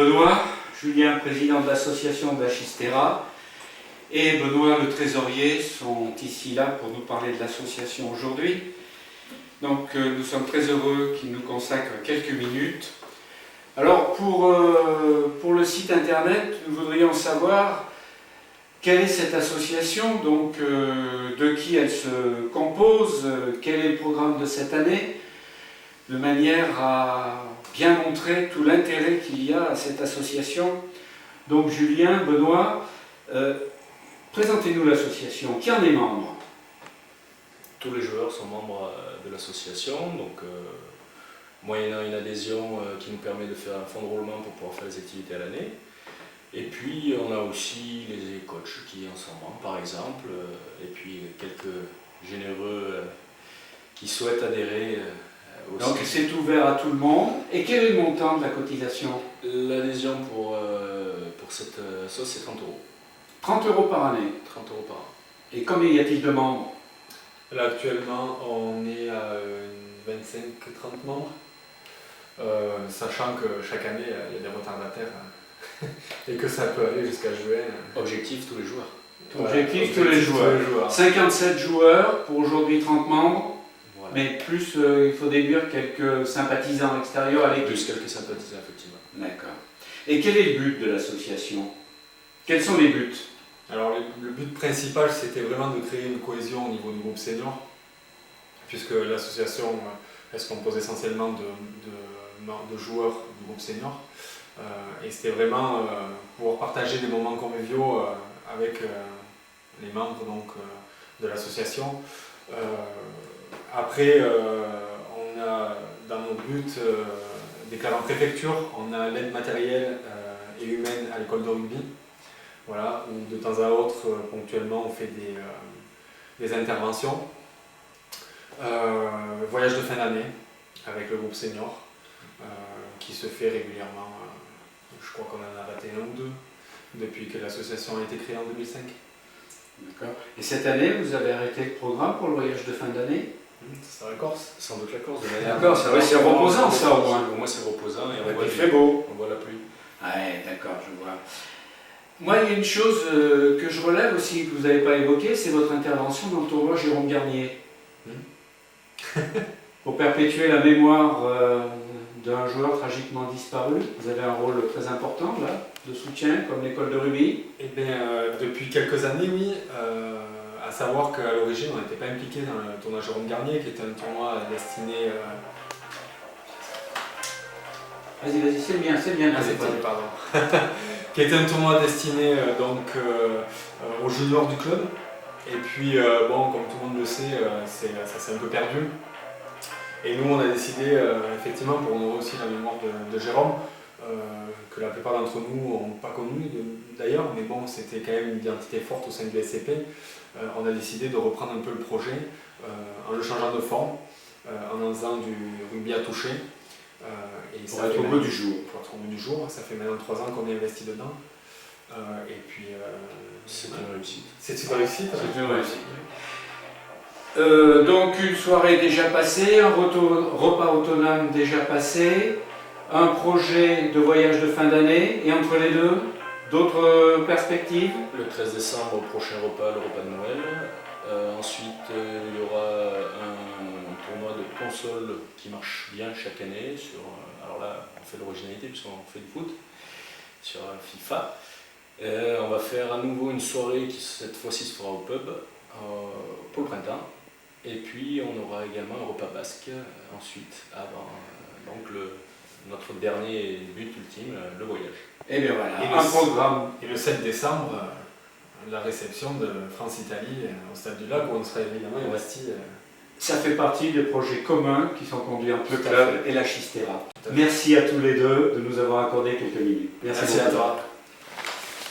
Benoît, Julien, président de l'association d'Achistera, et Benoît, le trésorier, sont ici là pour nous parler de l'association aujourd'hui. Donc nous sommes très heureux qu'ils nous consacrent quelques minutes. Alors pour le site internet, nous voudrions savoir quelle est cette association, donc de qui elle se compose, quel est le programme de cette année, de manière à bien montrer tout l'intérêt qu'il y a à cette association. Donc Julien, Benoît, présentez-nous l'association. Qui en est membre? Tous les joueurs sont membres de l'association, donc moyennant une adhésion qui nous permet de faire un fonds de roulement pour pouvoir faire les activités à l'année. Et puis on a aussi les coachs qui en sont membres par exemple, et puis quelques généreux qui souhaitent adhérer aussi. Donc c'est ouvert à tout le monde. Et quel est le montant de la cotisation? L'adhésion pour cette sauce c'est 30 euros. 30 euros par année. 30 euros par an. Et combien y a-t-il de membres? Là actuellement on est à 25-30 membres, sachant que chaque année il y a des retardataires et que ça peut aller jusqu'à juin. Objectif tous les joueurs. Objectif tous les joueurs. 57 joueurs pour aujourd'hui 30 membres. Voilà. Mais plus il faut déduire quelques sympathisants extérieurs à l'équipe. Plus quelques sympathisants effectivement. D'accord. Et quel est le but de l'association? Quels sont les buts? Alors le but principal c'était vraiment de créer une cohésion au niveau du groupe senior, puisque l'association elle se compose essentiellement de joueurs du groupe senior, et c'était vraiment pouvoir partager des moments conviviaux avec les membres donc, de l'association. Après on a dans nos buts déclarés en préfecture, on a l'aide matérielle et humaine à l'école de rugby. Voilà, où de temps à autre, ponctuellement, on fait des interventions. Voyage de fin d'année avec le groupe senior, qui se fait régulièrement. Je crois qu'on en a raté un ou deux depuis que l'association a été créée en 2005. D'accord. Et cette année, vous avez arrêté le programme pour le voyage de fin d'année? C'est la Corse. Sans doute la Corse. D'accord, c'est reposant ça au moins. Au moins c'est reposant et il fait beau. On voit la pluie. Ouais, d'accord, je vois. Moi, il y a une chose que je relève aussi, que vous n'avez pas évoquée, c'est votre intervention dans le tournoi Jérôme Garnier. Pour perpétuer la mémoire d'un joueur tragiquement disparu, vous avez un rôle très important là, de soutien, comme l'école de rugby. Eh bien, depuis quelques années, oui. À savoir qu'à l'origine, on n'était pas impliqué dans le tournoi Jérôme Garnier, qui était un tournoi destiné... Vas-y, c'est bien. Pardon. Qui était un tournoi destiné aux juniors du club. Et puis, bon, comme tout le monde le sait, ça s'est un peu perdu. Et nous, on a décidé, effectivement, pour honorer aussi la mémoire de Jérôme, que la plupart d'entre nous n'ont pas connu d'ailleurs, mais bon, c'était quand même une identité forte au sein du SCP. On a décidé de reprendre un peu le projet en le changeant de forme, en faisant du rugby à toucher. Pour être au bout du jour. Pour être au bout du jour, ça fait maintenant 3 ans qu'on est investi dedans. Et puis, c'est une réussite. C'est une réussite. C'est une réussite. Donc une soirée déjà passée, un repas autonome déjà passé, un projet de voyage de fin d'année, et entre les deux, d'autres perspectives? Le 13 décembre, au prochain repas, le repas de Noël. Ensuite, il y aura un tournoi de console qui marche bien chaque année. Alors là, on fait l'originalité puisqu'on fait du foot sur FIFA. On va faire à nouveau une soirée qui cette fois-ci se fera au pub pour le printemps. Et puis on aura également un repas basque ensuite, avant notre dernier but ultime, le voyage. Et bien voilà, un programme. Et le 7 décembre, la réception de France-Italie au Stade du Lac, où on sera évidemment investi. Ça fait partie des projets communs qui sont conduits entre le club et l'Achistera. Merci à tous les deux de nous avoir accordé quelques minutes. Merci à toi.